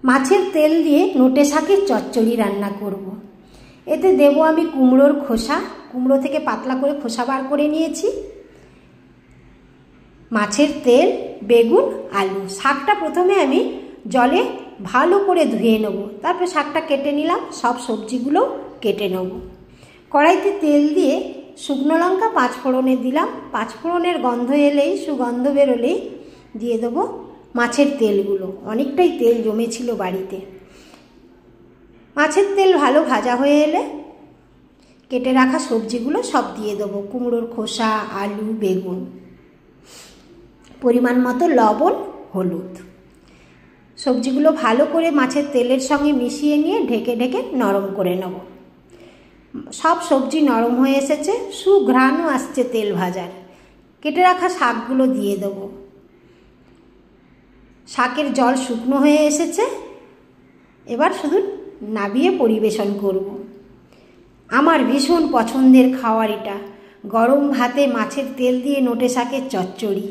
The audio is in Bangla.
মাছের তেল দিয়ে নোটে শাকের চচ্চড়ি রান্না করব। এতে দেব আমি কুমড়োর খোসা। কুমড়ো থেকে পাতলা করে খোসা বার করে নিয়েছি। মাছের তেল, বেগুন, আলু। শাকটা প্রথমে আমি জলে ভালো করে ধুয়ে নেব, তারপর শাকটা কেটে নিলাম। সব সবজিগুলো কেটে নেব। কড়াইতে তেল দিয়ে শুকনো লঙ্কা 5 ফোড়নে দিলাম। 5 ফোড়নের গন্ধ এলেই, সুগন্ধ বেরোলেই দিয়ে দেবো মাছের তেলগুলো। অনেকটাই তেল জমেছিল বাড়িতে। মাছের তেল ভালো ভাজা হয়ে এলে কেটে রাখা সবজিগুলো সব দিয়ে দেবো। কুমড়োর খোসা, আলু, বেগুন, পরিমাণ মতো লবণ, হলুদ। সবজিগুলো ভালো করে মাছের তেলের সঙ্গে মিশিয়ে নিয়ে ঢেকে ঢেকে নরম করে নেব। সব সবজি নরম হয়ে এসেছে, সুঘ্রাণও আসছে তেল ভাজার। কেটে রাখা শাকগুলো দিয়ে দেবো। শাকের জল শুকনো হয়ে এসেছে। এবার শুধু নাবিয়ে পরিবেশন করব। আমার ভীষণ পছন্দের খাবার এটা, গরম ভাতে মাছের তেল দিয়ে নোটে শাকের চচ্চড়ি।